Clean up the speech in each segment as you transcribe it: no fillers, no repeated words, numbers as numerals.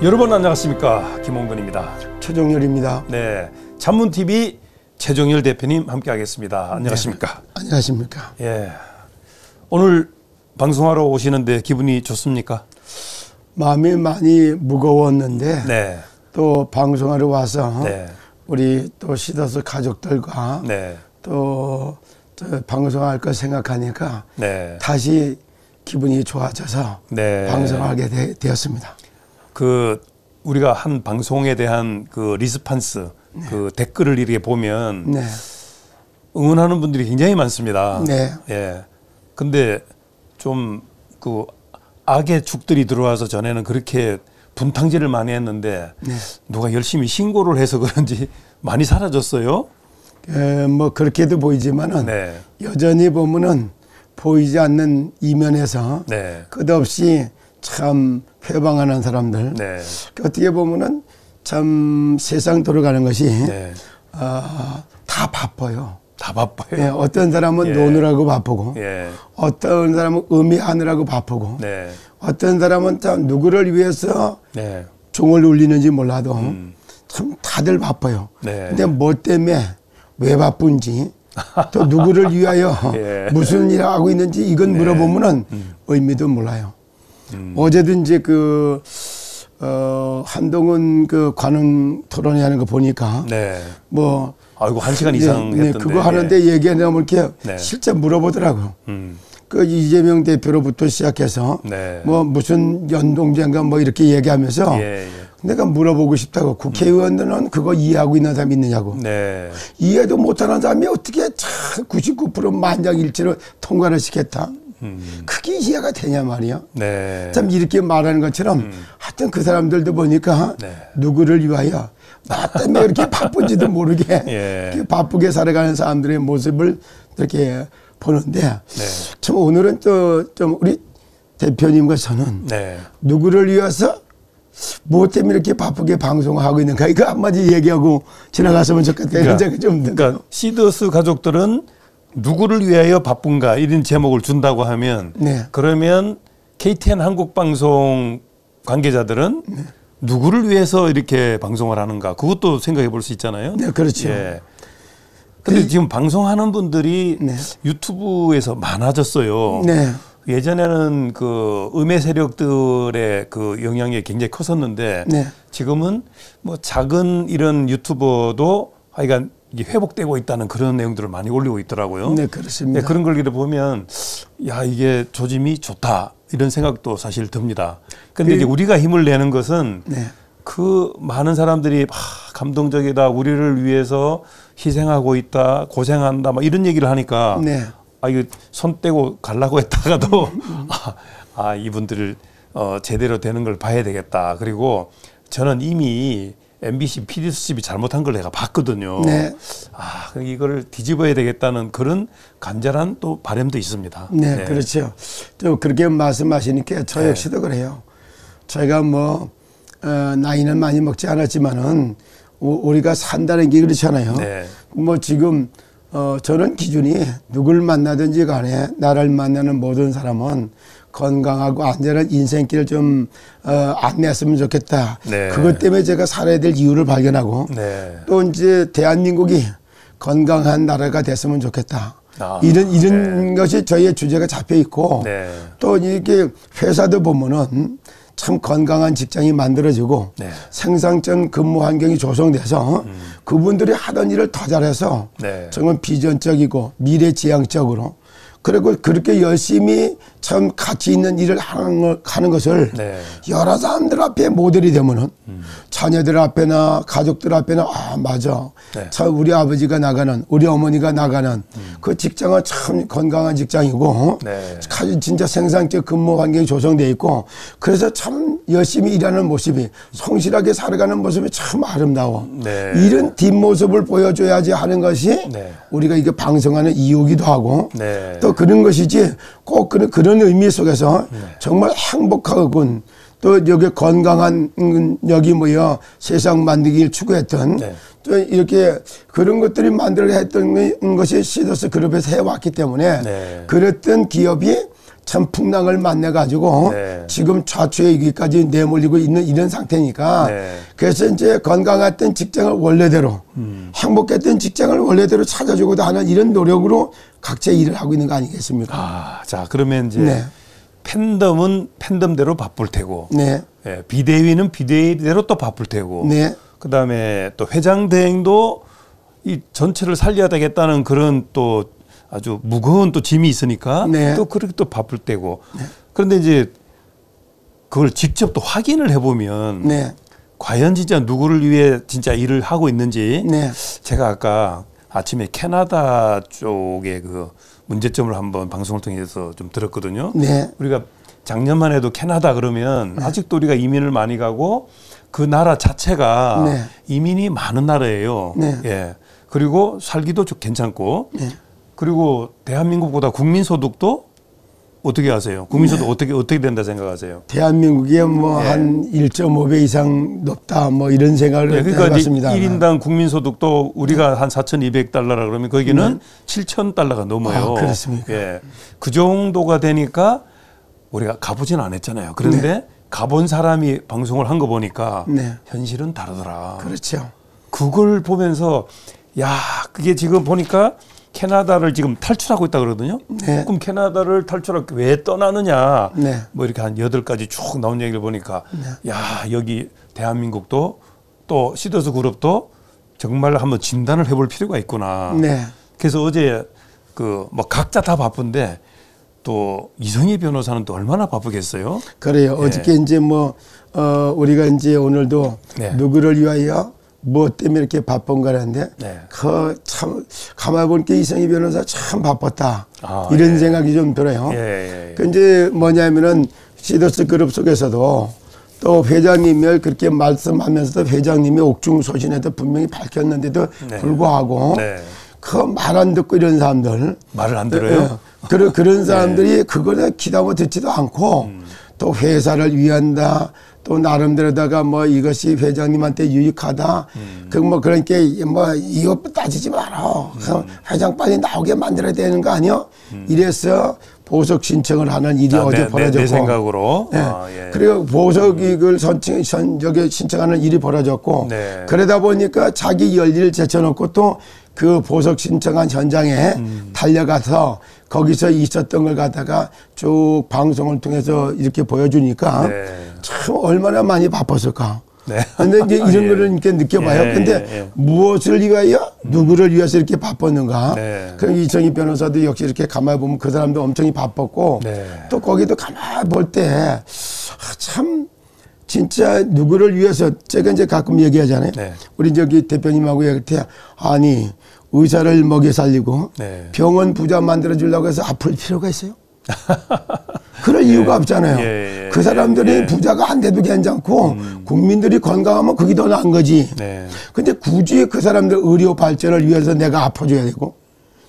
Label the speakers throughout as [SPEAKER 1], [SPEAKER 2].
[SPEAKER 1] 여러분 안녕하십니까, 김홍근입니다.
[SPEAKER 2] 최종열입니다.
[SPEAKER 1] 네, 찬문TV 최종열 대표님 함께하겠습니다. 안녕하십니까?
[SPEAKER 2] 네, 안녕하십니까?
[SPEAKER 1] 예, 오늘 방송하러 오시는데 기분이 좋습니까?
[SPEAKER 2] 마음이 많이 무거웠는데
[SPEAKER 1] 네,
[SPEAKER 2] 또 방송하러 와서
[SPEAKER 1] 네,
[SPEAKER 2] 우리 또 시더스 가족들과
[SPEAKER 1] 네,
[SPEAKER 2] 또 방송할 거 생각하니까
[SPEAKER 1] 네,
[SPEAKER 2] 다시 기분이 좋아져서
[SPEAKER 1] 네.
[SPEAKER 2] 방송하게 되었습니다.
[SPEAKER 1] 그 우리가 한 방송에 대한 그 리스판스, 그 댓글을 이렇게 보면
[SPEAKER 2] 네,
[SPEAKER 1] 응원하는 분들이 굉장히 많습니다.
[SPEAKER 2] 네,
[SPEAKER 1] 예. 근데 좀 그 악의 축들이 들어와서 전에는 그렇게 분탕질을 많이 했는데
[SPEAKER 2] 네.
[SPEAKER 1] 누가 열심히 신고를 해서 그런지 많이 사라졌어요.
[SPEAKER 2] 뭐 그렇게도 보이지만은
[SPEAKER 1] 네,
[SPEAKER 2] 여전히 보면은 보이지 않는 이면에서
[SPEAKER 1] 네,
[SPEAKER 2] 끝없이 참 회방하는 사람들.
[SPEAKER 1] 네,
[SPEAKER 2] 어떻게 보면은 참 세상 돌아가는 것이
[SPEAKER 1] 네.
[SPEAKER 2] 다 바빠요.
[SPEAKER 1] 다 바빠요.
[SPEAKER 2] 예, 어떤 사람은
[SPEAKER 1] 예.
[SPEAKER 2] 노느라고 바쁘고,
[SPEAKER 1] 예,
[SPEAKER 2] 어떤 사람은 의미하느라고 바쁘고,
[SPEAKER 1] 네,
[SPEAKER 2] 어떤 사람은 참 누구를 위해서
[SPEAKER 1] 네,
[SPEAKER 2] 종을 울리는지 몰라도 참 다들 바빠요.
[SPEAKER 1] 네.
[SPEAKER 2] 근데 뭐 때문에 왜 바쁜지, 또 누구를 위하여
[SPEAKER 1] 예.
[SPEAKER 2] 무슨 일을 하고 있는지 이건 물어보면은 의미도 몰라요. 어제든지 한동훈 관훈 토론회 하는 거 보니까
[SPEAKER 1] 네.
[SPEAKER 2] 뭐
[SPEAKER 1] 아이고 1시간 이상
[SPEAKER 2] 네,
[SPEAKER 1] 했던데.
[SPEAKER 2] 그거 하는데 얘기하냐면 이렇게
[SPEAKER 1] 네.
[SPEAKER 2] 실제 물어보더라고요.
[SPEAKER 1] 음,
[SPEAKER 2] 그 이재명 대표로부터 시작해서
[SPEAKER 1] 네.
[SPEAKER 2] 뭐 무슨 연동제인가 뭐 이렇게 얘기하면서
[SPEAKER 1] 예, 예.
[SPEAKER 2] 내가 물어보고 싶다고 국회의원들은 그거 이해하고 있는 사람이 있느냐고.
[SPEAKER 1] 네,
[SPEAKER 2] 이해도 못하는 사람이 어떻게 참 99% 만장일치로 통과를 시켰다. 그게 이해가 되냐 말이야.
[SPEAKER 1] 네.
[SPEAKER 2] 참 이렇게 말하는 것처럼 하여튼 그 사람들도 보니까
[SPEAKER 1] 네.
[SPEAKER 2] 누구를 위하여 나 때문에 이렇게 바쁜지도 모르게
[SPEAKER 1] 예.
[SPEAKER 2] 이렇게 바쁘게 살아가는 사람들의 모습을 이렇게 보는데
[SPEAKER 1] 네.
[SPEAKER 2] 참 오늘은 또 좀 우리 대표님과 저는
[SPEAKER 1] 네.
[SPEAKER 2] 누구를 위해서 뭐 때문에 이렇게 바쁘게 방송하고 있는가 이거 한마디 얘기하고 지나갔으면 좋겠다 이런 생각이 좀 듭니다.
[SPEAKER 1] 그러니까 시더스 가족들은 누구를 위하여 바쁜가 이런 제목을 준다고 하면
[SPEAKER 2] 네.
[SPEAKER 1] 그러면 KTN 한국방송 관계자들은 누구를 위해서 이렇게 방송을 하는가 그것도 생각해 볼 수 있잖아요.
[SPEAKER 2] 네, 그렇죠.
[SPEAKER 1] 예. 근데 지금 방송하는 분들이
[SPEAKER 2] 네.
[SPEAKER 1] 유튜브에서 많아졌어요.
[SPEAKER 2] 네.
[SPEAKER 1] 예전에는 그 음해 세력들의 그 영향이 굉장히 컸었는데
[SPEAKER 2] 네.
[SPEAKER 1] 지금은 뭐 작은 이런 유튜버도 하여간 이게 회복되고 있다는 그런 내용들을 많이 올리고 있더라고요.
[SPEAKER 2] 네, 그렇습니다.
[SPEAKER 1] 네, 그런 걸 보면 야 이게 조짐이 좋다 이런 생각도 사실 듭니다. 그런데 이제 우리가 힘을 내는 것은
[SPEAKER 2] 네.
[SPEAKER 1] 그 많은 사람들이 감동적이다 우리를 위해서 희생하고 있다 고생한다 막 이런 얘기를 하니까
[SPEAKER 2] 네.
[SPEAKER 1] 이거 손 떼고 가려고 했다가도 이분들을 제대로 되는 걸 봐야 되겠다. 그리고 저는 이미 MBC PD 수습이 잘못한 걸 내가 봤거든요.
[SPEAKER 2] 네.
[SPEAKER 1] 이걸 뒤집어야 되겠다는 그런 간절한 또 바람도 있습니다.
[SPEAKER 2] 네, 그렇죠. 또 그렇게 말씀하시니까 저 역시도 그래요. 저희가 뭐 나이는 많이 먹지 않았지만은 우리가 산다는 게 그렇잖아요.
[SPEAKER 1] 네.
[SPEAKER 2] 뭐 지금 저는 기준이 누굴 만나든지 간에 나를 만나는 모든 사람은 건강하고 안전한 인생길을 좀 안내했으면 좋겠다.
[SPEAKER 1] 네.
[SPEAKER 2] 그것 때문에 제가 살아야 될 이유를 발견하고
[SPEAKER 1] 네.
[SPEAKER 2] 또 이제 대한민국이 건강한 나라가 됐으면 좋겠다. 이런 것이 저희의 주제가 잡혀 있고
[SPEAKER 1] 네.
[SPEAKER 2] 또 이렇게 회사도 보면은 참 건강한 직장이 만들어지고
[SPEAKER 1] 네.
[SPEAKER 2] 생산적 근무 환경이 조성돼서 그분들이 하던 일을 더 잘해서
[SPEAKER 1] 네.
[SPEAKER 2] 정말 비전적이고 미래지향적으로 그리고 그렇게 열심히 참 가치 있는 일을 하는 것을
[SPEAKER 1] 네.
[SPEAKER 2] 여러 사람들 앞에 모델이 되면은 자녀들 앞에나 가족들 앞에나 맞아.
[SPEAKER 1] 네.
[SPEAKER 2] 참 우리 아버지가 나가는 우리 어머니가 나가는 그 직장은 참 건강한 직장이고
[SPEAKER 1] 네.
[SPEAKER 2] 진짜 생산적 근무 환경이 조성되어 있고 그래서 참 열심히 일하는 모습이 성실하게 살아가는 모습이 참 아름다워.
[SPEAKER 1] 네.
[SPEAKER 2] 이런 뒷모습을 보여줘야지 하는 것이
[SPEAKER 1] 네.
[SPEAKER 2] 우리가 이게 방송하는 이유기도 하고
[SPEAKER 1] 네.
[SPEAKER 2] 또 그런 것이지 꼭 그런 의미 속에서 정말 행복하군 또 여기 건강한 여기 세상 만들기를 추구했던
[SPEAKER 1] 네.
[SPEAKER 2] 또 이렇게 그런 것들이 만들어 했던 것이 시더스 그룹에서 해왔기 때문에
[SPEAKER 1] 네.
[SPEAKER 2] 그랬던 기업이 참 풍랑을 만나가지고
[SPEAKER 1] 네.
[SPEAKER 2] 지금 좌초의 위기까지 내몰리고 있는 이런 상태니까
[SPEAKER 1] 네.
[SPEAKER 2] 그래서 이제 건강했던 직장을 원래대로 행복했던 직장을 원래대로 찾아주고도 하는 이런 노력으로 각자 일을 하고 있는 거 아니겠습니까?
[SPEAKER 1] 아, 자 그러면 이제
[SPEAKER 2] 네.
[SPEAKER 1] 팬덤은 팬덤대로 바쁠 테고,
[SPEAKER 2] 네.
[SPEAKER 1] 예, 비대위는 비대위대로 또 바쁠 테고,
[SPEAKER 2] 네.
[SPEAKER 1] 그다음에 또 회장 대행도 이 전체를 살려야 되겠다는 그런 또 아주 무거운 또 짐이 있으니까
[SPEAKER 2] 네.
[SPEAKER 1] 또 그렇게 또 바쁠 때고. 그런데 이제 그걸 직접 또 확인을 해보면
[SPEAKER 2] 네.
[SPEAKER 1] 과연 진짜 누구를 위해 진짜 일을 하고 있는지
[SPEAKER 2] 네.
[SPEAKER 1] 제가 아까 아침에 캐나다 쪽의 그 문제점을 한번 방송을 통해서 좀 들었거든요.
[SPEAKER 2] 네.
[SPEAKER 1] 우리가 작년만 해도 캐나다 그러면 아직도 우리가 이민을 많이 가고 그 나라 자체가
[SPEAKER 2] 네.
[SPEAKER 1] 이민이 많은 나라예요.
[SPEAKER 2] 네.
[SPEAKER 1] 예. 그리고 살기도 좀 괜찮고
[SPEAKER 2] 네.
[SPEAKER 1] 그리고 대한민국보다 국민소득도 어떻게 하세요? 국민소득 어떻게 된다 생각하세요?
[SPEAKER 2] 대한민국에 뭐
[SPEAKER 1] 네.
[SPEAKER 2] 한 1.5배 이상 높다 뭐 이런 생각을
[SPEAKER 1] 네, 그러니까
[SPEAKER 2] 해봤습니다.
[SPEAKER 1] 1인당 국민소득도 우리가 한 4,200달러라 그러면 거기는 7,000달러가 넘어요.
[SPEAKER 2] 아, 그렇습니까?
[SPEAKER 1] 예. 그 정도가 되니까 우리가 가보진 않았잖아요. 그런데 가본 사람이 방송을 한 거 보니까
[SPEAKER 2] 네.
[SPEAKER 1] 현실은 다르더라.
[SPEAKER 2] 그렇죠.
[SPEAKER 1] 그걸 보면서 야, 그게 지금 보니까 캐나다를 지금 탈출하고 있다 그러거든요.
[SPEAKER 2] 네.
[SPEAKER 1] 그럼 캐나다를 탈출하고 왜 떠나느냐.
[SPEAKER 2] 네.
[SPEAKER 1] 뭐 이렇게 한 8가지 쭉 나온 얘기를 보니까 야, 여기 대한민국도 또 시더스 그룹도 정말 한번 진단을 해볼 필요가 있구나.
[SPEAKER 2] 네.
[SPEAKER 1] 그래서 어제 그 뭐 각자 다 바쁜데 또 이성희 변호사는 또 얼마나 바쁘겠어요?
[SPEAKER 2] 그래요.
[SPEAKER 1] 예.
[SPEAKER 2] 어저께 이제 뭐 우리가 이제 오늘도
[SPEAKER 1] 네.
[SPEAKER 2] 누구를 위하여 무엇 때문에 이렇게 바쁜 거라는데
[SPEAKER 1] 네.
[SPEAKER 2] 참 가만 보니까 이성희 변호사 참 바빴다.
[SPEAKER 1] 아,
[SPEAKER 2] 이런
[SPEAKER 1] 예.
[SPEAKER 2] 생각이 좀 들어요.
[SPEAKER 1] 예.
[SPEAKER 2] 그 이제 뭐냐면은 시더스 그룹 속에서도 또 회장님을 그렇게 말씀하면서도 회장님이 옥중소신에도 분명히 밝혔는데도
[SPEAKER 1] 네.
[SPEAKER 2] 불구하고
[SPEAKER 1] 네.
[SPEAKER 2] 그 말 안 듣고 이런 사람들
[SPEAKER 1] 말을 안 들어요?
[SPEAKER 2] 그런 사람들이 그거는 귀담아 듣지도 않고 또 회사를 위한다. 또 나름대로다가 뭐 이것이 회장님한테 유익하다. 그 뭐 그러니까 뭐 이거 따지지 마라. 회장 빨리 나오게 만들어야 되는 거 아니야? 이래서 보석 신청을 하는 일이 어제 벌어졌고.
[SPEAKER 1] 내 생각으로.
[SPEAKER 2] 네.
[SPEAKER 1] 아, 예.
[SPEAKER 2] 그리고 보석 이익을 저기 신청하는 일이 벌어졌고.
[SPEAKER 1] 네.
[SPEAKER 2] 그러다 보니까 자기 열일을 제쳐놓고 또 그 보석 신청한 현장에 달려가서 거기서 있었던 걸 갖다가 쭉 방송을 통해서 이렇게 보여주니까
[SPEAKER 1] 네.
[SPEAKER 2] 참 얼마나 많이 바빴을까.
[SPEAKER 1] 네.
[SPEAKER 2] 근데 이제 이런
[SPEAKER 1] 예.
[SPEAKER 2] 거를 이렇게 느껴봐요.
[SPEAKER 1] 예,
[SPEAKER 2] 근데
[SPEAKER 1] 예.
[SPEAKER 2] 무엇을 위하여 누구를 위해서 이렇게 바빴는가.
[SPEAKER 1] 네.
[SPEAKER 2] 그럼 이성희 변호사도 역시 이렇게 가만히 보면 그 사람도 엄청 바빴고
[SPEAKER 1] 네.
[SPEAKER 2] 또 거기도 가만히 볼 때 참 진짜 누구를 위해서 제가 이제 가끔 얘기하잖아요.
[SPEAKER 1] 네.
[SPEAKER 2] 우리 저기 대표님하고 얘기할 때 아니 의사를 먹여 살리고
[SPEAKER 1] 네.
[SPEAKER 2] 병원 부자 만들어 주려고 해서 아플 필요가 있어요? 그럴 이유가 없잖아요.
[SPEAKER 1] 예,
[SPEAKER 2] 그 사람들이
[SPEAKER 1] 예.
[SPEAKER 2] 부자가 안 돼도 괜찮고 국민들이 건강하면 그게 더 나은 거지.
[SPEAKER 1] 네.
[SPEAKER 2] 근데 굳이 그 사람들 의료 발전을 위해서 내가 아파줘야 되고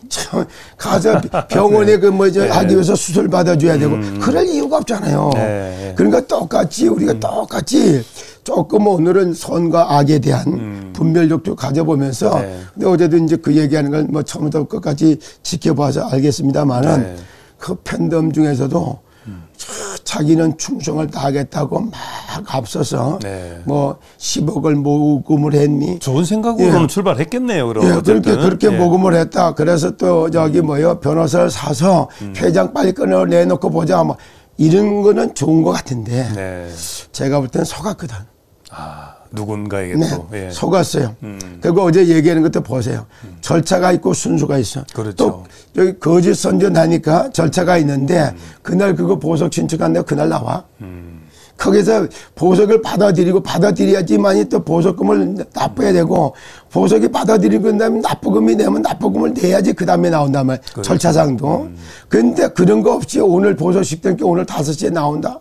[SPEAKER 2] 참 가서 병원에 그 뭐 이제 하기 위해서 수술 받아줘야 되고 그럴 이유가 없잖아요.
[SPEAKER 1] 네.
[SPEAKER 2] 그러니까 똑같이 우리가 똑같이 조금 오늘은 선과 악에 대한 분별력도 가져보면서
[SPEAKER 1] 네.
[SPEAKER 2] 근데 어제도 이제 그 얘기하는 걸 뭐 처음부터 끝까지 지켜봐서 알겠습니다만은
[SPEAKER 1] 네.
[SPEAKER 2] 그 팬덤 중에서도 자기는 충성을 다하겠다고 막 앞서서
[SPEAKER 1] 네.
[SPEAKER 2] 뭐 10억을 모금을 했니?
[SPEAKER 1] 좋은 생각으로는
[SPEAKER 2] 예.
[SPEAKER 1] 출발했겠네요. 그럼
[SPEAKER 2] 예,
[SPEAKER 1] 어쨌든.
[SPEAKER 2] 그렇게
[SPEAKER 1] 예.
[SPEAKER 2] 모금을 했다. 그래서 또 저기 뭐요 변호사를 사서 회장 빨리 끊어내놓고 보자. 뭐 이런 거는 좋은 것 같은데
[SPEAKER 1] 네.
[SPEAKER 2] 제가 볼 때는 속았거든.
[SPEAKER 1] 아, 누군가에게
[SPEAKER 2] 네,
[SPEAKER 1] 또. 예.
[SPEAKER 2] 속았어요. 그리고 어제 얘기하는 것도 보세요. 절차가 있고 순수가 있어.
[SPEAKER 1] 그렇죠.
[SPEAKER 2] 또 여기 거짓 선전하니까 절차가 있는데 그날 그거 보석 신청한다고 그날 나와. 거기서 보석을 받아들여야지만이 또 보석금을 납부해야 되고 보석이 받아들이고 그다음에 납부금이 되면 납부금을 내야지 그 다음에 나온단 말이야.
[SPEAKER 1] 그렇죠.
[SPEAKER 2] 절차상도. 근데 그런 거 없이 오늘 보석 식당께 오늘 5시에 나온다.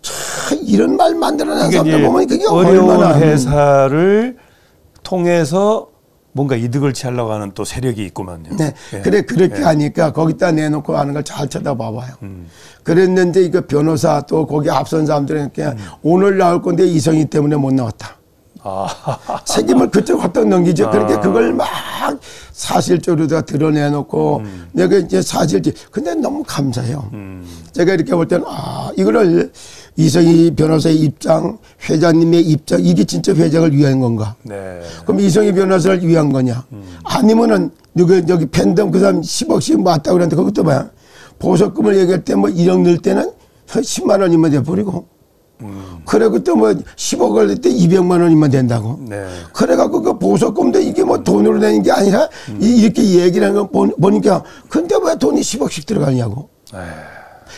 [SPEAKER 2] 참 이런 말 만들어낸 사람들 보면 그게
[SPEAKER 1] 어려운
[SPEAKER 2] 얼마나
[SPEAKER 1] 회사를 통해서 뭔가 이득을 취하려고 하는 또 세력이 있구만요.
[SPEAKER 2] 네.
[SPEAKER 1] 예.
[SPEAKER 2] 그래, 그렇게
[SPEAKER 1] 예.
[SPEAKER 2] 하니까 거기다 내놓고 하는 걸 잘 쳐다봐봐요. 그랬는데 이거 변호사 또 거기 앞선 사람들은 그냥 오늘 나올 건데 이성희 때문에 못 나왔다. 책임을 그쪽 헛떡 넘기죠. 그러니까 그걸 막 사실적으로 다 드러내놓고 내가 이제 사실지. 근데 너무 감사해요. 제가 이렇게 볼 때는 이거를 이성희 변호사의 입장, 회장님의 입장, 이게 진짜 회장을 위한 건가?
[SPEAKER 1] 네.
[SPEAKER 2] 그럼 이성희 변호사를 위한 거냐? 아니면은 여기 팬덤 그 사람 10억씩 맞다고 그러는데 그것도 뭐야? 보석금을 얘기할 때 뭐 1억 넣을 때는 10만 원이면 돼버리고. 그래, 그때 뭐 10억을 낼 때 200만 원이면 된다고.
[SPEAKER 1] 네.
[SPEAKER 2] 그래갖고 그 보석금도 이게 뭐 돈으로 내는 게 아니라 이렇게 얘기를 하는 거 보니까 근데 왜 돈이 10억씩 들어가냐고.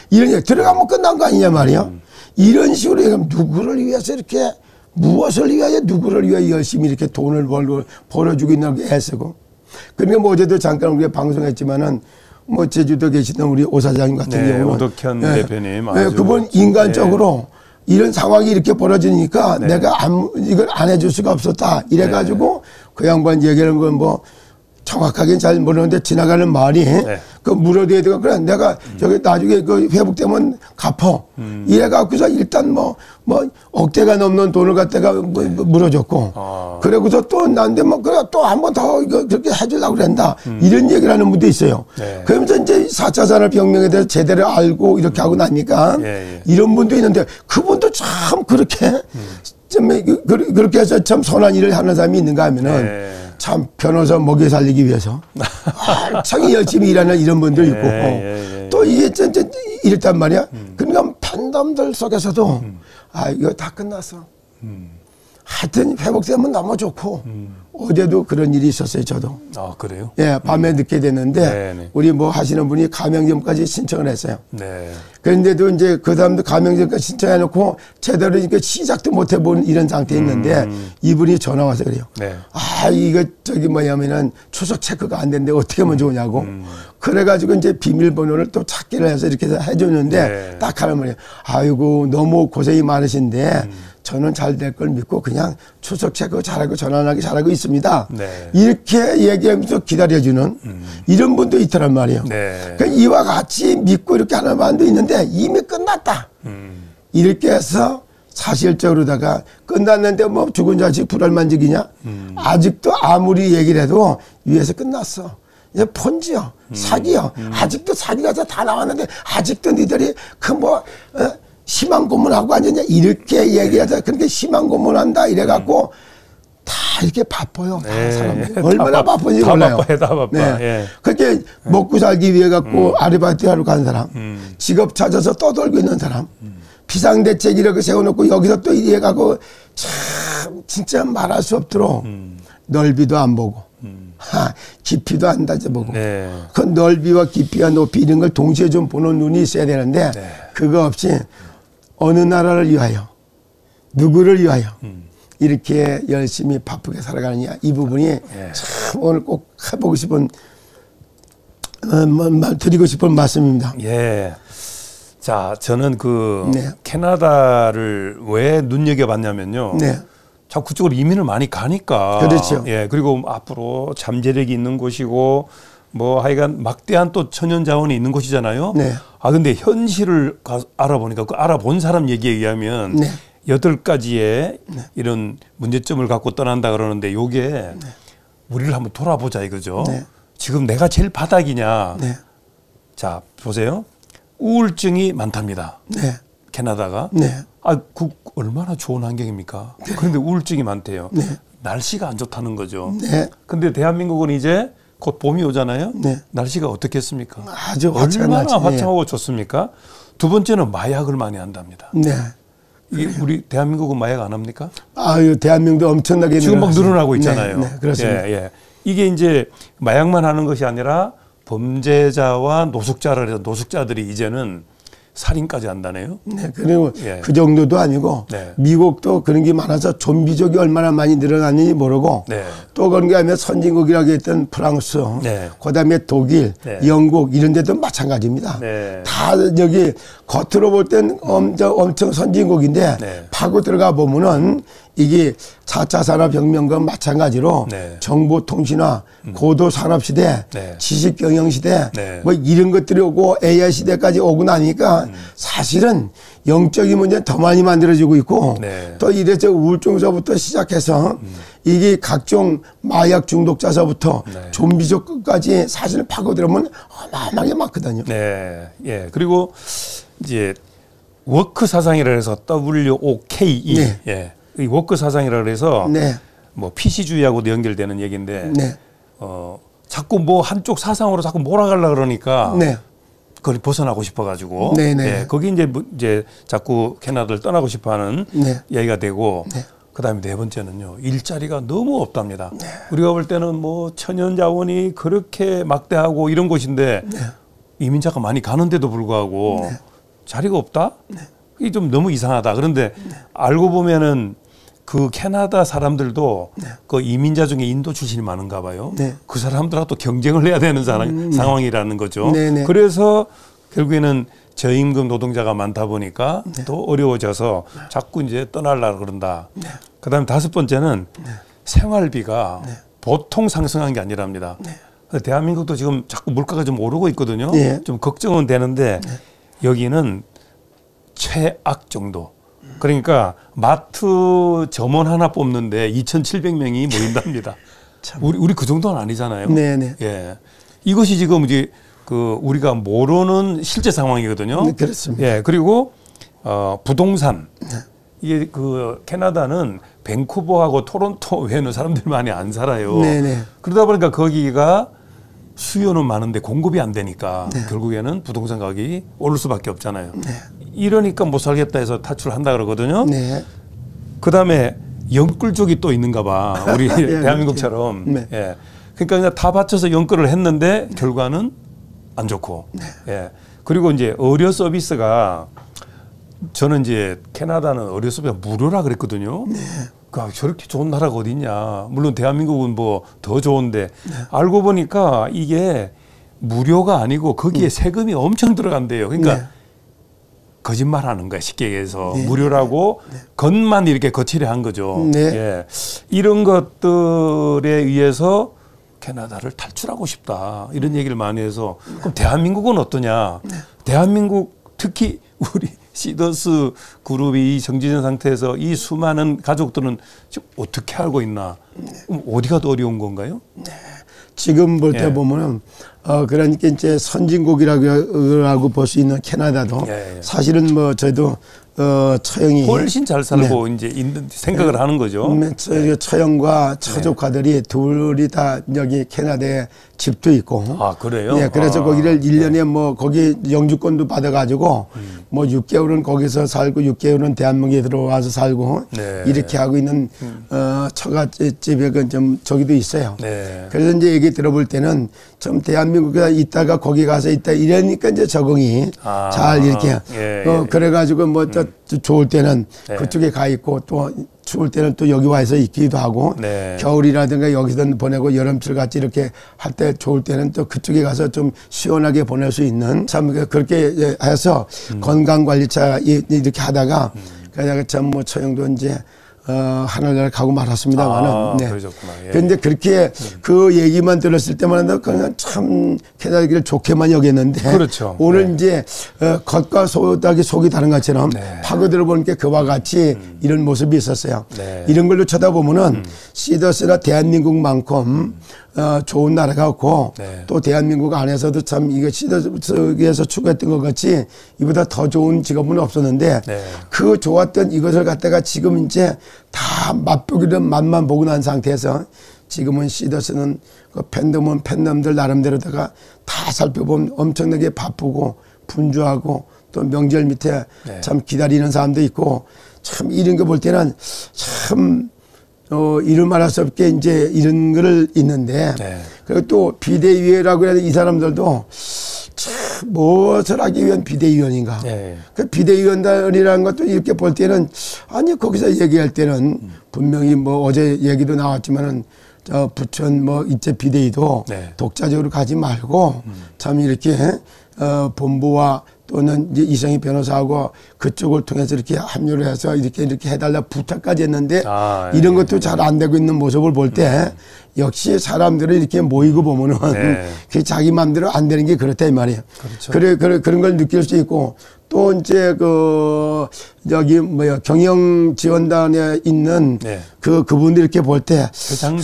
[SPEAKER 2] 이런 얘기 들어가면 끝난 거 아니냐 말이야. 이런 식으로 얘기하면 누구를 위해서 이렇게 무엇을 위하여 누구를 위하여 열심히 이렇게 돈을 벌어주고 있냐고 애쓰고. 그러니까 뭐 어제도 잠깐 우리가 방송했지만은 뭐 제주도 계시던 우리 오 사장님 같은
[SPEAKER 1] 네,
[SPEAKER 2] 경우는
[SPEAKER 1] 오덕현 대표님 아주
[SPEAKER 2] 그분 인간적으로 이런 상황이 이렇게 벌어지니까 내가 이걸 안 해줄 수가 없었다 이래가지고 그 양반 얘기하는 건 뭐 정확하게는 잘 모르는데 지나가는 말이 그 물어줘야 되고 그래 내가 저기 나중에 그 회복되면 갚어 이래갖고서 일단 뭐 억대가 넘는 돈을 갖다가 물어줬고 그러고서 또 나한테 뭐 그래 또 한 번 더 이거 그렇게 해주려고 그런다 이런 얘기를 하는 분도 있어요. 그러면서 이제 4차 산업혁명에 대해서 제대로 알고 이렇게 하고 나니까 이런 분도 있는데 그분도 참 그렇게 그렇게 해서 참 선한 일을 하는 사람이 있는가 하면은 참 변호사 먹여 살리기 위해서 참 열심히 일하는 이런 분도 있고 또 이게 진짜 이랬단 말이야. 그러니까 팬덤들 속에서도 이거 다 끝났어. 하여튼 회복되면 너무 좋고 어제도 그런 일이 있었어요. 저도.
[SPEAKER 1] 그래요?
[SPEAKER 2] 예, 밤에 늦게 됐는데 우리 뭐 하시는 분이 감형점까지 신청을 했어요. 네. 그런데도 이제 그 사람도 감형점까지 신청해놓고 제대로 이렇게 시작도 못 해본 이런 상태에 있는데 이분이 전화 와서 그래요. 이거 저기 뭐냐면은 추석 체크가 안 된대 어떻게 하면 좋으냐고. 그래가지고 이제 비밀번호를 또 찾기를 해서 이렇게 해줬는데 딱 하는 말이에요. 아이고 너무 고생이 많으신데 저는 잘 될 걸 믿고 그냥 추석 체크 잘하고 전환하기 잘하고 있습니다. 이렇게 얘기하면서 기다려주는 이런 분도 있더란 말이에요. 그러니까 이와 같이 믿고 이렇게 하는 마음도 있는데 이미 끝났다. 이렇게 해서 사실적으로다가 끝났는데 뭐 죽은 자식 불알만직이냐? 아직도 아무리 얘기를 해도 위에서 끝났어. 이제 폰지요. 사기요. 아직도 사기가 다 나왔는데 아직도 니들이 심한 고문하고 앉았냐 이렇게 얘기하자. 그렇게 심한 고문한다 이래갖고 다 이렇게 바빠요. 사람들 얼마나 바쁜지 몰라요.
[SPEAKER 1] 다 바빠.
[SPEAKER 2] 그렇게 먹고 살기 위해 갖고 아르바이트 하러 간 사람, 직업 찾아서 떠돌고 있는 사람, 비상대책 이렇게 세워놓고 여기서 또 이래 가고 참 진짜 말할 수 없도록 넓이도 안 보고. 깊이도 안 따져보고 그 넓이와 깊이와 높이 이런 걸 동시에 좀 보는 눈이 있어야 되는데 그거 없이 어느 나라를 위하여 누구를 위하여 이렇게 열심히 바쁘게 살아가느냐 이 부분이 참 오늘 꼭 해보고 싶은 드리고 싶은 말씀입니다.
[SPEAKER 1] 자 저는 캐나다를 왜 눈여겨봤냐면요. 자 그쪽으로 이민을 많이 가니까.
[SPEAKER 2] 그렇죠.
[SPEAKER 1] 그리고 앞으로 잠재력이 있는 곳이고 뭐 하여간 막대한 또 천연 자원이 있는 곳이잖아요. 근데 현실을 알아보니까 그 알아본 사람 얘기에 의하면 8가지의 이런 문제점을 갖고 떠난다 그러는데 요게 우리를 한번 돌아보자 이거죠. 지금 내가 제일 바닥이냐. 자 보세요. 우울증이 많답니다. 캐나다가. 그 얼마나 좋은 환경입니까? 그런데 우울증이 많대요. 날씨가 안 좋다는 거죠. 근데 대한민국은 이제 곧 봄이 오잖아요. 날씨가 어떻겠습니까?
[SPEAKER 2] 아주
[SPEAKER 1] 얼마나 화창하고 좋습니까? 두 번째는 마약을 많이 한답니다. 우리 대한민국은 마약 안 합니까?
[SPEAKER 2] 대한민국도 엄청나게
[SPEAKER 1] 지금 막 늘어나고 있잖아요.
[SPEAKER 2] 그렇습니다.
[SPEAKER 1] 이게 이제 마약만 하는 것이 아니라 범죄자와 노숙자들이 이제는 살인까지 한다네요.
[SPEAKER 2] 그리고 그 정도도 아니고 미국도 그런 게 많아서 좀비족이 얼마나 많이 늘어났는지 모르고 또 그런 게 아니면 선진국이라고 했던 프랑스, 그다음에 독일, 영국 이런 데도 마찬가지입니다. 다 여기 겉으로 볼 땐 엄청 선진국인데 파고 들어가 보면은 이게 4차 산업혁명과 마찬가지로
[SPEAKER 1] 네.
[SPEAKER 2] 정보통신화, 고도산업시대,
[SPEAKER 1] 네.
[SPEAKER 2] 지식경영시대
[SPEAKER 1] 네.
[SPEAKER 2] 뭐 이런 것들이 오고 AI 시대까지 오고 나니까 사실은 영적인 문제는 더 많이 만들어지고 있고
[SPEAKER 1] 네.
[SPEAKER 2] 또 이래서 우울증서부터 시작해서 이게 각종 마약 중독자서부터
[SPEAKER 1] 네.
[SPEAKER 2] 좀비족까지 사실을 파고들으면 어마어마하게 많거든요.
[SPEAKER 1] 네. 예. 그리고 이제 워크 사상이라 해서 WOKE.
[SPEAKER 2] 네.
[SPEAKER 1] 예. 이 워크 사상이라 그래서
[SPEAKER 2] 네.
[SPEAKER 1] 뭐 PC주의하고도 연결되는 얘기인데
[SPEAKER 2] 네.
[SPEAKER 1] 자꾸 뭐 한쪽 사상으로 자꾸 몰아가려 그러니까
[SPEAKER 2] 네.
[SPEAKER 1] 그걸 벗어나고 싶어가지고
[SPEAKER 2] 네네.
[SPEAKER 1] 예, 거기 이제 자꾸 캐나다를 떠나고 싶어하는
[SPEAKER 2] 네.
[SPEAKER 1] 이야기가 되고
[SPEAKER 2] 네.
[SPEAKER 1] 그다음에 네 번째는요 일자리가 너무 없답니다. 네. 우리가 볼 때는 뭐 천연자원이 그렇게 막대하고 이런 곳인데
[SPEAKER 2] 네.
[SPEAKER 1] 이민자가 많이 가는데도 불구하고
[SPEAKER 2] 네.
[SPEAKER 1] 자리가 없다?
[SPEAKER 2] 네.
[SPEAKER 1] 이게 좀 너무 이상하다. 그런데 알고 보면은 그 캐나다 사람들도
[SPEAKER 2] 네.
[SPEAKER 1] 그 이민자 중에 인도 출신이 많은가 봐요.
[SPEAKER 2] 네.
[SPEAKER 1] 그 사람들하고 또 경쟁을 해야 되는 상황이라는 거죠.
[SPEAKER 2] 네네.
[SPEAKER 1] 그래서 결국에는 저임금 노동자가 많다 보니까 더 어려워져서 자꾸 이제 떠나려고 그런다. 그다음에 다섯 번째는 생활비가 보통 상승한 게 아니랍니다. 대한민국도 지금 자꾸 물가가 좀 오르고 있거든요.
[SPEAKER 2] 네.
[SPEAKER 1] 좀 걱정은 되는데 여기는 최악 정도. 그러니까 마트 점원 하나 뽑는데 2,700명이 모인답니다. 우리 그 정도는 아니잖아요.
[SPEAKER 2] 네네.
[SPEAKER 1] 예. 이것이 지금 이제 그 우리가 모르는 실제 상황이거든요.
[SPEAKER 2] 네, 그렇습니다.
[SPEAKER 1] 예. 그리고 부동산. 이게 그 캐나다는 밴쿠버하고 토론토 외에는 사람들이 많이 안 살아요.
[SPEAKER 2] 네네.
[SPEAKER 1] 그러다 보니까 거기가 수요는 많은데 공급이 안 되니까 결국에는 부동산 가격이 오를 수밖에 없잖아요. 이러니까 못 살겠다 해서 탈출한다 그러거든요.
[SPEAKER 2] 네.
[SPEAKER 1] 그다음에 영끌족이 또 있는가 봐. 우리 대한민국처럼.
[SPEAKER 2] 네.
[SPEAKER 1] 예. 그러니까 그냥 다 바쳐서 영끌을 했는데 결과는 안 좋고. 예. 그리고 이제 의료 서비스가 저는 이제 캐나다는 의료 서비스가 무료라 그랬거든요. 그러니까 저렇게 좋은 나라가 어디 있냐. 물론 대한민국은 뭐 더 좋은데 알고 보니까 이게 무료가 아니고 거기에 세금이 엄청 들어간대요. 그러니까 거짓말하는 거야 쉽게 얘기해서 무료라고 겉만 이렇게 거칠게 한 거죠.
[SPEAKER 2] 네.
[SPEAKER 1] 예. 이런 것들에 의해서 캐나다를 탈출하고 싶다 이런 얘기를 많이 해서 그럼 대한민국은 어떠냐? 대한민국 특히 우리 시더스 그룹이 이 정지된 상태에서 이 수많은 가족들은 지금 어떻게 알고 있나? 어디가 더 어려운 건가요?
[SPEAKER 2] 지금 볼 때
[SPEAKER 1] 예.
[SPEAKER 2] 보면은 그러니까 이제 선진국이라고 볼 수 있는 캐나다도
[SPEAKER 1] 예.
[SPEAKER 2] 사실은 뭐 저희도 처형이
[SPEAKER 1] 훨씬 잘 살고 이제 있는 생각을 하는 거죠.
[SPEAKER 2] 처형과 처조카들이 둘이 다 여기 캐나다에 집도 있고.
[SPEAKER 1] 아, 그래요?
[SPEAKER 2] 네, 그래서 거기를 1년에 뭐 거기 영주권도 받아가지고 뭐 6개월은 거기서 살고 6개월은 대한민국에 들어와서 살고
[SPEAKER 1] 네.
[SPEAKER 2] 이렇게 하고 있는 처갓집에 좀 저기도 있어요.
[SPEAKER 1] 네.
[SPEAKER 2] 그래서 이제 얘기 들어볼 때는 좀 대한민국에 있다가 거기 가서 있다 이러니까 이제 적응이 잘 이렇게 그래가지고 뭐 또 좋을 때는 그쪽에 가 있고 또 추울 때는 또 여기 와서 있기도 하고 겨울이라든가 여기서 보내고 여름철 같이 이렇게 할 때 좋을 때는 또 그쪽에 가서 좀 시원하게 보낼 수 있는 참 그렇게 해서 건강관리차 이렇게 하다가 그러다가 참 뭐 처형도 이제 하늘나라 가고 말았습니다만은. 네.
[SPEAKER 1] 그러셨구나. 예.
[SPEAKER 2] 그런데 그렇게 그 얘기만 들었을 때만 그냥 참 캐나다를 좋게만 여겼는데.
[SPEAKER 1] 그렇죠.
[SPEAKER 2] 오늘 이제 겉과 속이 다른 것처럼 파고들어 보니까 그와 같이 이런 모습이 있었어요. 이런 걸로 쳐다보면은 시더스나 대한민국만큼 좋은 나라가 없고 또 대한민국 안에서도 참 이거 시더스에서 추구했던 것 같이 이보다 더 좋은 직업은 없었는데 그 좋았던 이것을 갖다가 지금 이제 다 맛보기는 맛만 보고 난 상태에서 지금은 시더스는 그 팬덤은 팬덤들 나름대로다가 다 살펴보면 엄청나게 바쁘고 분주하고 또 명절 밑에 참 기다리는 사람도 있고 참 이런 거 볼 때는 참 이름 말할 수 없게 이제 이런 거를 있는데 그리고 또 비대위라고 해야 이 사람들도 참 무엇을 하기 위한 비대위원인가. 그 비대위원단이라는 것도 이렇게 볼 때는 아니 거기서 얘기할 때는 분명히 뭐 어제 얘기도 나왔지만은 부천 뭐 이제 비대위도 독자적으로 가지 말고 참 이렇게 본부와 또는 이제 이성희 변호사하고 그쪽을 통해서 이렇게 합류를 해서 이렇게 해달라 부탁까지 했는데 이런 것도 잘 안 되고 있는 모습을 볼 때 역시 사람들을 이렇게 모이고 보면은 그 자기 마음대로 안 되는 게 그렇다 이 말이에요. 그렇죠. 그런 걸 느낄 수 있고 또 이제 여기 경영 지원단에 있는 그분들 이렇게 볼 때
[SPEAKER 1] 회장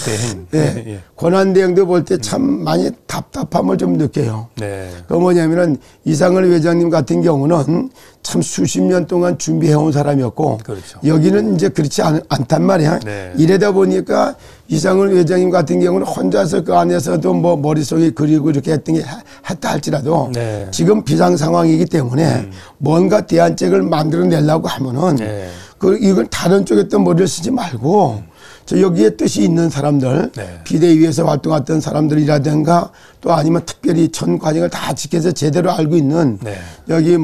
[SPEAKER 1] 대행,
[SPEAKER 2] 권한 대행도 볼 때 참 많이 답답함을 좀 느껴요. 그 뭐냐면은 이상을 회장님 같은 경우는 참 수십 년 동안 준비해온 사람이었고
[SPEAKER 1] 그렇죠.
[SPEAKER 2] 여기는 이제 그렇지 않단 말이야. 이러다 보니까 이상을 회장님 같은 경우는 혼자서 그 안에서도 뭐 머릿속에 그리고 이렇게 했다 할지라도 지금 비상 상황이기 때문에 뭔가 대안책을 만들어내려고 하면은 이걸 다른 쪽에 또 머리를 쓰지 말고 저 여기에 뜻이 있는 사람들 비대위에서 활동했던 사람들이라든가 또 아니면 특별히 전 과정을 다 지켜서 제대로 알고 있는 여기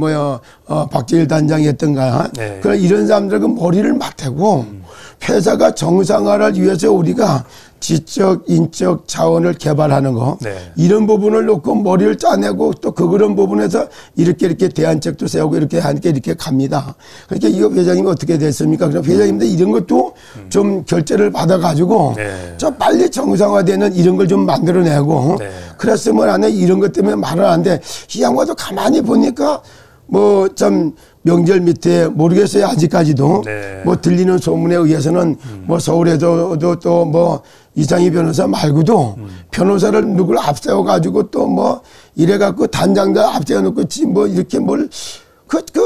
[SPEAKER 2] 박재일 단장이었던가 그런 이런 사람들 그 머리를 맞대고 회사가 정상화를 위해서 우리가 지적, 인적 자원을 개발하는 거 이런 부분을 놓고 머리를 짜내고 또 그런 부분에서 이렇게 대안책도 세우고 이렇게 하니까 이렇게 갑니다. 그러니까 이거 회장님이 어떻게 됐습니까? 그럼 회장님들 이런 것도 좀 결재를 받아가지고 저 빨리 정상화되는 이런 걸 좀 만들어내고 그랬으면 안 해. 이런 것 때문에 말을 하는데 이 양반도 가만히 보니까 뭐 좀 명절 밑에 모르겠어요. 아직까지도 뭐 들리는 소문에 의해서는 뭐 서울에도 또 뭐 이상희 변호사 말고도 변호사를 누굴 앞세워 가지고 또 뭐 이래 갖고 단장도 앞세워 놓고 뭐 이렇게 뭘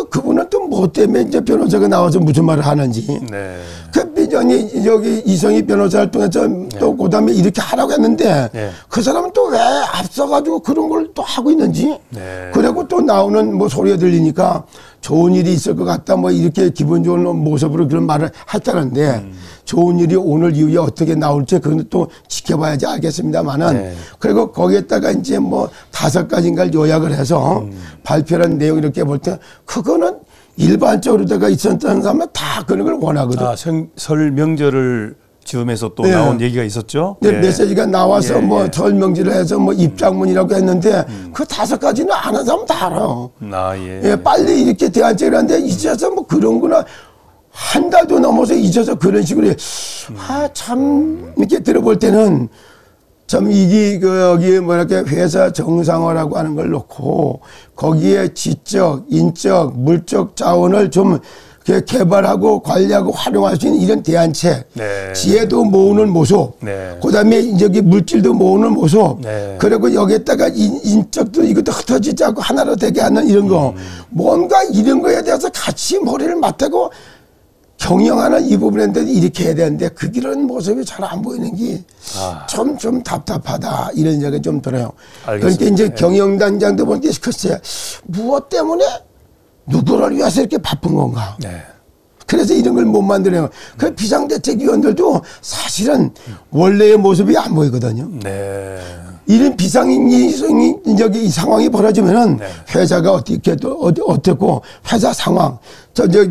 [SPEAKER 2] 그분은 또 뭐 때문에 이제 변호사가 나와서 무슨 말을 하는지. 그 비전이 여기 이성희 변호사를 통해서 또 그다음에 이렇게 하라고 했는데 그 사람은 또 왜 앞서가지고 그런 걸 또 하고 있는지. 그리고 또 나오는 뭐 소리가 들리니까 좋은 일이 있을 것 같다 뭐 이렇게 기분 좋은 모습으로 그런 말을 했다는데 좋은 일이 오늘 이후에 어떻게 나올지 그건 또 지켜봐야지 알겠습니다만은 그리고 거기에다가 이제 뭐 5가지인가를 요약을 해서 발표한 내용 이렇게 볼 때 그거는 일반적으로다가 있었던 사람은 다 그런 걸 원하거든.
[SPEAKER 1] 설 명절을 즈음해서 또 나온 얘기가 있었죠.
[SPEAKER 2] 메시지가 나와서 뭐 설 명절을 해서 뭐 입장문이라고 했는데 그 5가지는 아는 사람 다 알아. 빨리 이렇게 대안책을 하는데 이제서 뭐 그런구나. 한 달도 넘어서 잊어서 그런 식으로 참 이렇게 들어볼 때는 참 이게 여기 뭐랄까 회사 정상화라고 하는 걸 놓고 거기에 지적, 인적, 물적 자원을 좀 개발하고 관리하고 활용할 수 있는 이런 대안책, 지혜도 모으는 모습, 그다음에 저기 물질도 모으는 모습, 그리고 여기에다가 인적도 이것도 흩어지지 않고 하나로 되게 하는 이런 거, 뭔가 이런 거에 대해서 같이 머리를 맞대고 경영하는 이 부분인데 이렇게 해야 되는데 그 이런 모습이 잘 안 보이는 게 좀 답답하다 이런 생각이 좀 들어요. 그러니까 이제 경영단장도 보니까 글쎄 무엇 때문에 누구를 위해서 이렇게 바쁜 건가. 그래서 이런 걸 못 만드네요. 그 비상대책위원들도 사실은 원래의 모습이 안 보이거든요. 이런 비상이 상황이 벌어지면은 회사가 어떻고 회사 상황, 저기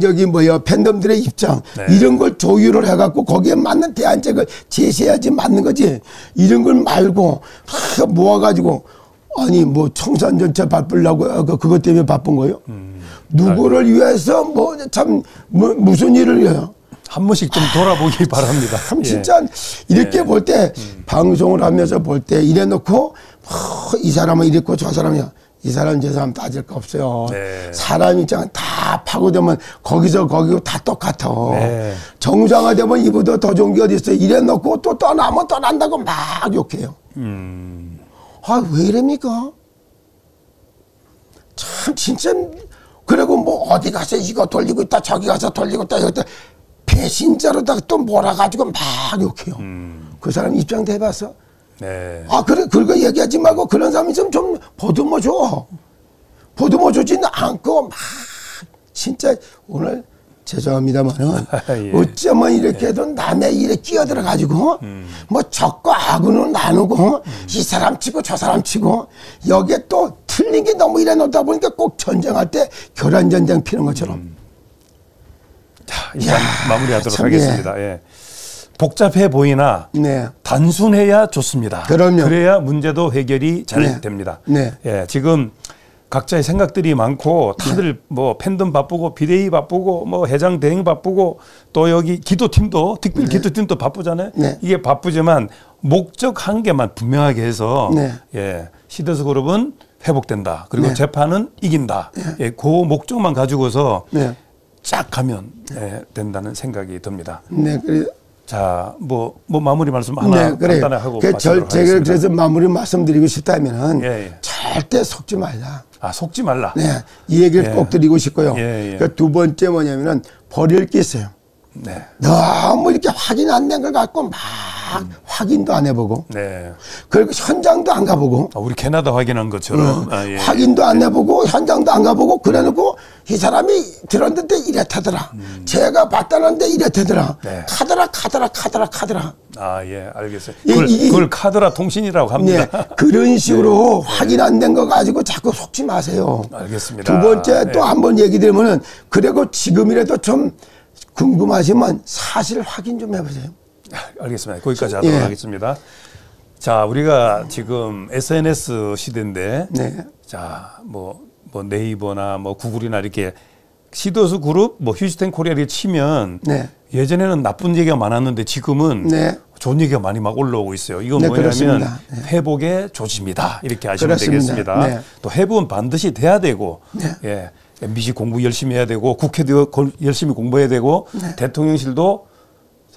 [SPEAKER 2] 팬덤들의 입장 이런 걸 조율을 해갖고 거기에 맞는 대안책을 제시해야지 맞는 거지. 이런 걸 말고 모아가지고 아니 뭐 청산 전체 바쁘려고 그것 때문에 바쁜 거예요. 누구를 위해서 뭐 참 무슨 일을 해요.
[SPEAKER 1] 한 번씩 좀 돌아보기 바랍니다.
[SPEAKER 2] 참 진짜 이렇게 볼 때 방송을 하면서 볼 때 이래 놓고 이 사람은 이랬고 저 사람이야. 이 사람 저 사람 따질 거 없어요. 사람 입장은 다 파고들면 거기서 거기고 다 똑같아. 정상화되면 이보다 더 좋은 게 어디 있어요. 이래 놓고 또 떠나면 떠난다고 막 욕해요. 왜 이럽니까? 참 진짜 그리고 뭐 어디 가서 이거 돌리고 있다 저기 가서 돌리고 있다 여기 배신자로다가 또 몰아가지고 막 욕해요. 그 사람 입장 대봐서. 그래 그거 얘기하지 말고 그런 사람 있으면 좀 보듬어줘. 보듬어주지는 않고 막 진짜 오늘 죄송합니다만은 어쩌면 이렇게 해도 남의 일에 끼어들어가지고 뭐 적과 악으로 나누고 이 사람 치고 저 사람 치고 여기에 또 틀린 게 너무 이래 놓다 보니까 꼭 전쟁할 때 교란전쟁 피는 것처럼.
[SPEAKER 1] 자, 일단 마무리하도록 하겠습니다. 복잡해 보이나 단순해야 좋습니다.
[SPEAKER 2] 그럼요.
[SPEAKER 1] 그래야 문제도 해결이 잘 됩니다. 지금 각자의 생각들이 많고 다들 뭐 팬덤 바쁘고 비대위 바쁘고 뭐 회장 대행 바쁘고 또 여기 기도팀도 특별 기도팀도 바쁘잖아요. 이게 바쁘지만 목적 한 개만 분명하게 해서 예, 시더스 그룹은 회복된다. 그리고 재판은 이긴다. 예, 그 목적만 가지고서 쫙 가면 예, 된다는 생각이 듭니다.
[SPEAKER 2] 네, 그래.
[SPEAKER 1] 자, 뭐 마무리 말씀 하나 간단하게 하고
[SPEAKER 2] 제가 그래서 마무리 말씀드리고 싶다면은
[SPEAKER 1] 예.
[SPEAKER 2] 절대 속지 말라.
[SPEAKER 1] 아, 속지 말라.
[SPEAKER 2] 네, 이 얘기를 꼭 드리고 싶고요.
[SPEAKER 1] 예.
[SPEAKER 2] 두 번째 뭐냐면은 버릴 게 있어요.
[SPEAKER 1] 네.
[SPEAKER 2] 너무 이렇게 확인 안 된 걸 갖고 막 확인도 안 해보고, 그리고 현장도 안 가보고,
[SPEAKER 1] 우리 캐나다 확인한 것처럼
[SPEAKER 2] 확인도 안 해보고 현장도 안 가보고 그래놓고 이 사람이 들었는데 이랬다더라. 제가 봤다는데 이랬다더라. 카더라.
[SPEAKER 1] 아, 예, 알겠어요. 그걸 카드라 통신이라고 합니다.
[SPEAKER 2] 네, 그런 식으로 확인 안 된 거 가지고 자꾸 속지 마세요.
[SPEAKER 1] 알겠습니다.
[SPEAKER 2] 두 번째 또 한 번 얘기 드리면은 그리고 지금이라도 좀 궁금하시면 사실 확인 좀 해보세요.
[SPEAKER 1] 알겠습니다. 거기까지 하도록 하겠습니다. 자, 우리가 지금 SNS 시대인데, 자, 뭐 네이버나 뭐 구글이나 이렇게 시더스 그룹, 뭐 휴스텐 코리아 이렇게 치면 예전에는 나쁜 얘기가 많았는데 지금은 좋은 얘기가 많이 막 올라오고 있어요. 이건 뭐냐면 회복의 조짐이다. 이렇게 아시면 되겠습니다. 또 회복은 반드시 돼야 되고, 예. MBC 공부 열심히 해야 되고 국회도 열심히 공부해야 되고 대통령실도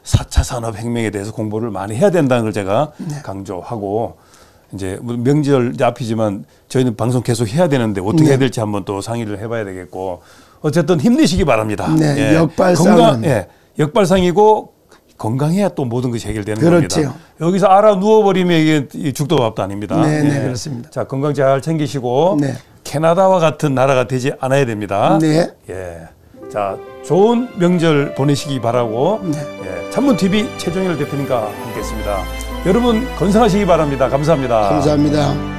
[SPEAKER 1] 4차 산업혁명에 대해서 공부를 많이 해야 된다는 걸 제가 강조하고 이제 명절 앞이지만 저희는 방송 계속 해야 되는데 어떻게 해야 될지 한번 또 상의를 해봐야 되겠고 어쨌든 힘내시기 바랍니다.
[SPEAKER 2] 예. 역발상.
[SPEAKER 1] 역발상이고 건강해야 또 모든 것이 해결되는
[SPEAKER 2] 그렇죠.
[SPEAKER 1] 겁니다. 여기서 알아 누워버리면 이게 죽도 밥도 아닙니다.
[SPEAKER 2] 네, 그렇습니다.
[SPEAKER 1] 자, 건강 잘 챙기시고 캐나다와 같은 나라가 되지 않아야 됩니다. 예. 자, 좋은 명절 보내시기 바라고 예, 찬문TV 최종일 대표님과 함께했습니다. 여러분 건강하시기 바랍니다. 감사합니다.
[SPEAKER 2] 감사합니다.